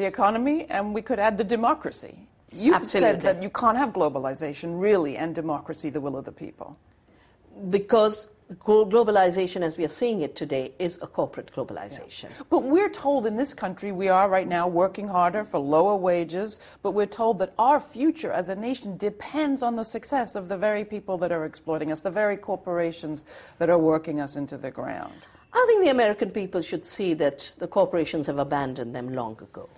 the economy, and we could add the democracy. You've said that you can't have globalization, really, and democracy, the will of the people. Because globalization, as we are seeing it today, is a corporate globalization. Yeah. But we're told in this country we are right now working harder for lower wages, but we're told that our future as a nation depends on the success of the very people that are exploiting us, the very corporations that are working us into the ground. I think the American people should see that the corporations have abandoned them long ago,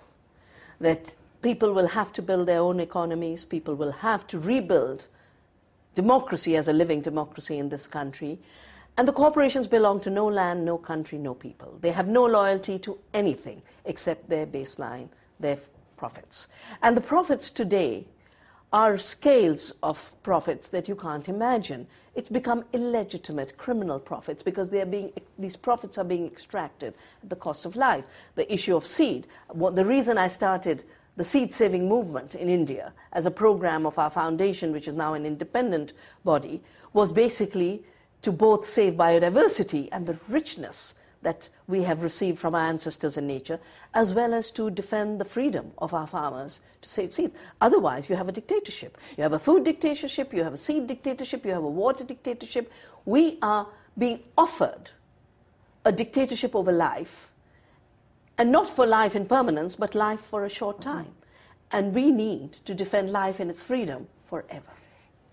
that people will have to build their own economies, people will have to rebuild democracy as a living democracy in this country. And the corporations belong to no land, no country, no people. They have no loyalty to anything except their baseline, their profits. And the profits today are scales of profits that you can't imagine. It's become illegitimate criminal profits because these profits are being extracted at the cost of life. The issue of seed. The reason I started the seed-saving movement in India as a program of our foundation, which is now an independent body, was basically to both save biodiversity and the richness that we have received from our ancestors in nature, as well as to defend the freedom of our farmers to save seeds. Otherwise, you have a dictatorship. You have a food dictatorship, you have a seed dictatorship, you have a water dictatorship. We are being offered a dictatorship over life, and not for life in permanence, but life for a short time. And we need to defend life in its freedom forever.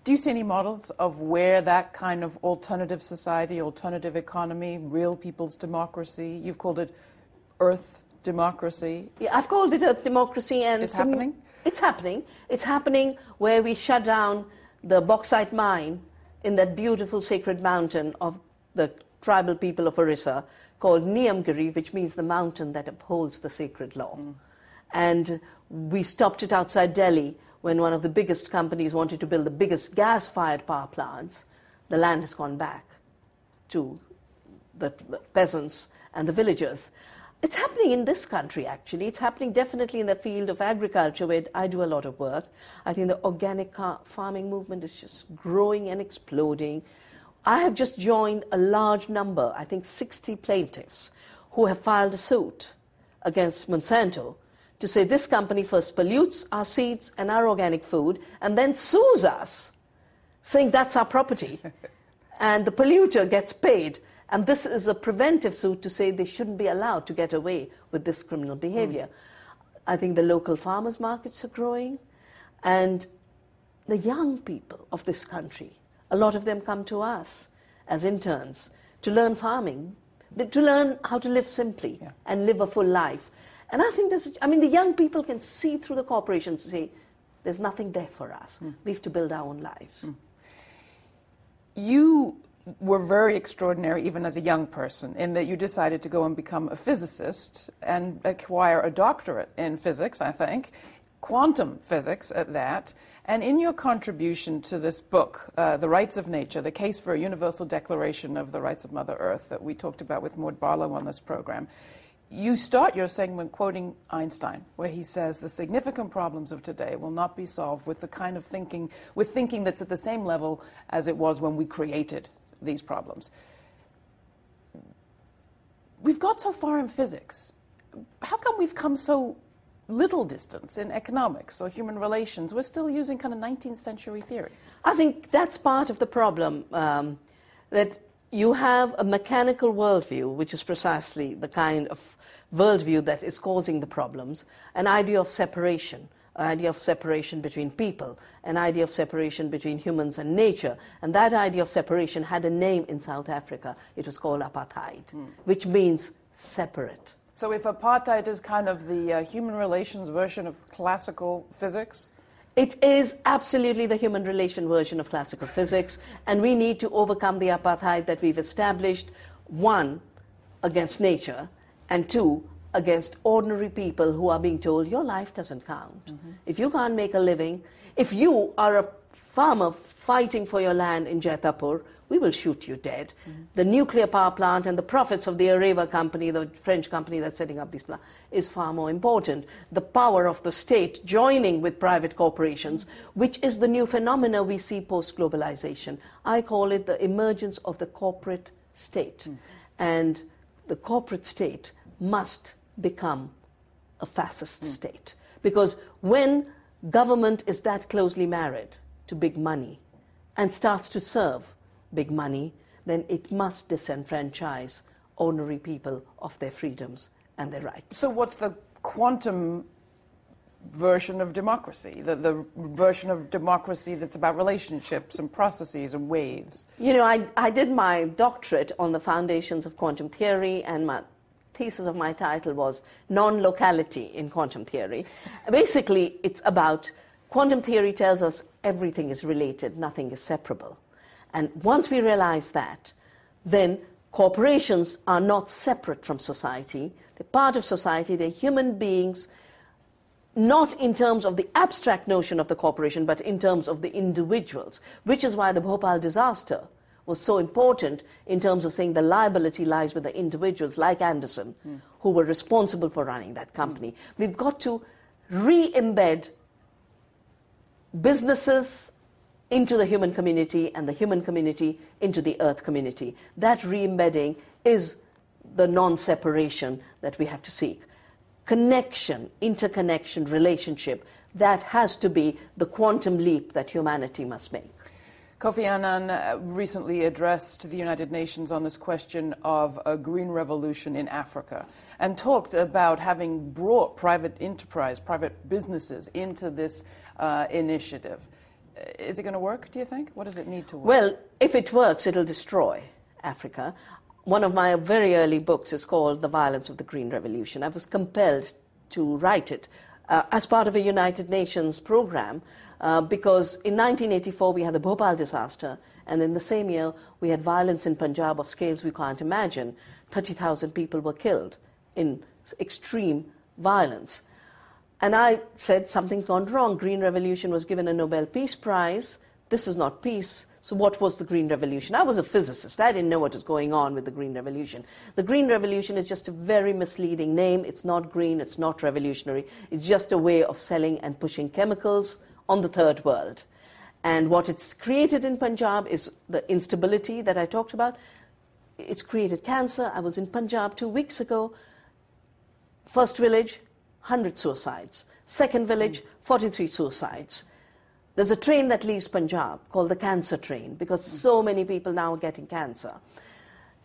Do you see any models of where that kind of alternative society, alternative economy, real people's democracy, you've called it Earth democracy? Yeah, I've called it Earth democracy. And it's happening? It's happening. It's happening where we shut down the bauxite mine in that beautiful sacred mountain of the tribal people of Orissa, called Niyamgiri, which means the mountain that upholds the sacred law. And we stopped it outside Delhi when one of the biggest companies wanted to build the biggest gas-fired power plants. The land has gone back to the peasants and the villagers. It's happening in this country, actually. It's happening definitely in the field of agriculture, where I do a lot of work. I think the organic farming movement is just growing and exploding. I have just joined a large number, I think 60 plaintiffs, who have filed a suit against Monsanto to say this company first pollutes our seeds and our organic food and then sues us, saying that's our property. And the polluter gets paid. And this is a preventive suit to say they shouldn't be allowed to get away with this criminal behavior. I think the local farmers' markets are growing. And the young people of this country, a lot of them come to us as interns to learn farming, to learn how to live simply and live a full life. And I think the young people can see through the corporations and say, there's nothing there for us. We have to build our own lives. You were very extraordinary even as a young person in that you decided to go and become a physicist and acquire a doctorate in physics, I think, quantum physics at that. And in your contribution to this book, The Rights of Nature, The Case for a Universal Declaration of the Rights of Mother Earth, that we talked about with Maud Barlow on this program, you start your segment quoting Einstein, where he says the significant problems of today will not be solved with the kind of thinking that's at the same level as it was when we created these problems. We've got so far in physics. How come we've come so little distance in economics or human relations? We're still using kind of 19th century theory. I think that's part of the problem, that you have a mechanical worldview, which is precisely the kind of worldview that is causing the problems, an idea of separation, an idea of separation between people, an idea of separation between humans and nature. And that idea of separation had a name in South Africa. It was called apartheid, which means separate. So if apartheid is kind of the human relations version of classical physics? It is absolutely the human relation version of classical physics, and we need to overcome the apartheid that we've established, one, against nature, and two, against ordinary people who are being told, your life doesn't count. If you can't make a living, if you are a farmer fighting for your land in Jaitapur, we will shoot you dead. The nuclear power plant and the profits of the Areva company, the French company that's setting up these plants, is far more important. The power of the state joining with private corporations, which is the new phenomena we see post-globalization. I call it the emergence of the corporate state. And the corporate state must become a fascist state. Because when government is that closely married to big money and starts to serve big money, then it must disenfranchise ordinary people of their freedoms and their rights. So what's the quantum version of democracy, the version of democracy that's about relationships and processes and waves? You know, I did my doctorate on the foundations of quantum theory, and my thesis of my title was Non-Locality in Quantum Theory. Basically, it's about quantum theory tells us everything is related, nothing is separable. And once we realize that, then corporations are not separate from society. They're part of society. They're human beings, not in terms of the abstract notion of the corporation, but in terms of the individuals, which is why the Bhopal disaster was so important in terms of saying the liability lies with the individuals like Anderson, who were responsible for running that company. We've got to re-embed businesses into the human community and the human community into the earth community. That re-embedding is the non-separation that we have to seek. Connection, interconnection, relationship, that has to be the quantum leap that humanity must make. Kofi Annan recently addressed the United Nations on this question of a green revolution in Africa and talked about having brought private enterprise, private businesses into this initiative. Is it going to work, do you think? What does it need to work? Well, if it works, it'll destroy Africa. One of my very early books is called The Violence of the Green Revolution. I was compelled to write it as part of a United Nations program because in 1984 we had the Bhopal disaster, and in the same year we had violence in Punjab of scales we can't imagine. 30,000 people were killed in extreme violence. And I said something's gone wrong. Green Revolution was given a Nobel Peace Prize. This is not peace. So what was the Green Revolution? I was a physicist. I didn't know what was going on with the Green Revolution. The Green Revolution is just a very misleading name. It's not green. It's not revolutionary. It's just a way of selling and pushing chemicals on the third world. And what it's created in Punjab is the instability that I talked about. It's created cancer. I was in Punjab 2 weeks ago. First village, 100 suicides. Second village, 43 suicides. There's a train that leaves Punjab called the cancer train because so many people now are getting cancer.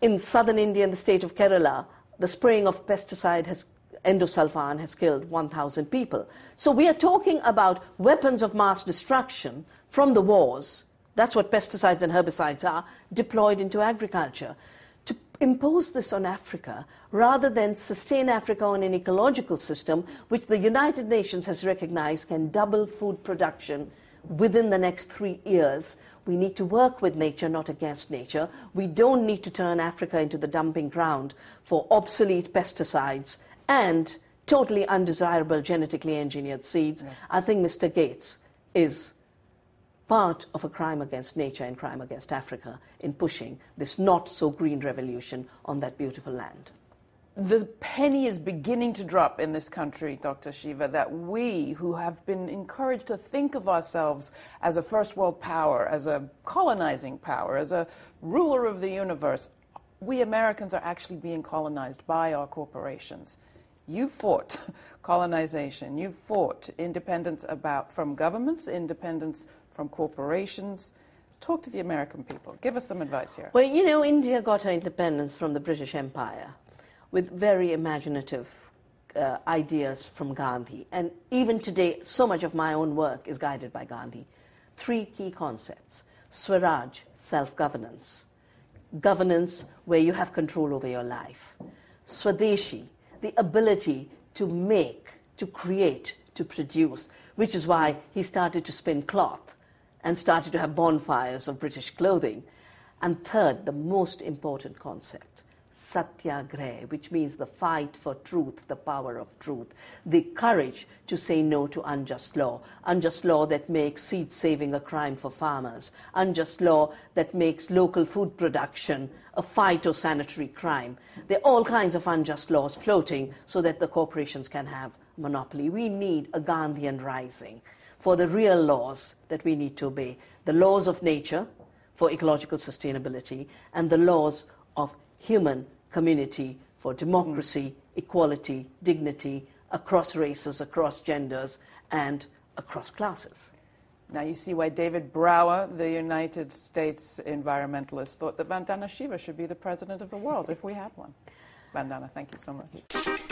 In southern India, in the state of Kerala, the spraying of pesticide endosulfan has killed 1,000 people. So we are talking about weapons of mass destruction from the wars. That's what pesticides and herbicides are, deployed into agriculture. To impose this on Africa, rather than sustain Africa on an ecological system, which the United Nations has recognized can double food production within the next 3 years, we need to work with nature, not against nature. We don't need to turn Africa into the dumping ground for obsolete pesticides and totally undesirable genetically engineered seeds. Yeah. I think Mr. Gates is part of a crime against nature and crime against Africa in pushing this not-so-green revolution on that beautiful land. The penny is beginning to drop in this country, Dr. Shiva, that we, who have been encouraged to think of ourselves as a first world power, as a colonizing power, as a ruler of the universe, we Americans are actually being colonized by our corporations. You fought colonization. You fought independence from governments, independence from corporations. Talk to the American people. Give us some advice here. Well, you know, India got her independence from the British Empire with very imaginative ideas from Gandhi. And even today, so much of my own work is guided by Gandhi. 3 key concepts. Swaraj, self-governance. Governance where you have control over your life. Swadeshi, the ability to make, to create, to produce, which is why he started to spin cloth and started to have bonfires of British clothing. And third, the most important concept, satyagraha, which means the fight for truth, the power of truth, the courage to say no to unjust law that makes seed saving a crime for farmers, unjust law that makes local food production a phytosanitary crime. There are all kinds of unjust laws floating so that the corporations can have monopoly. We need a Gandhian rising for the real laws that we need to obey, the laws of nature for ecological sustainability and the laws of human community for democracy, equality, dignity, across races, across genders, and across classes. Now you see why David Brower, the United States environmentalist, thought that Vandana Shiva should be the president of the world if we had one. Vandana, thank you so much.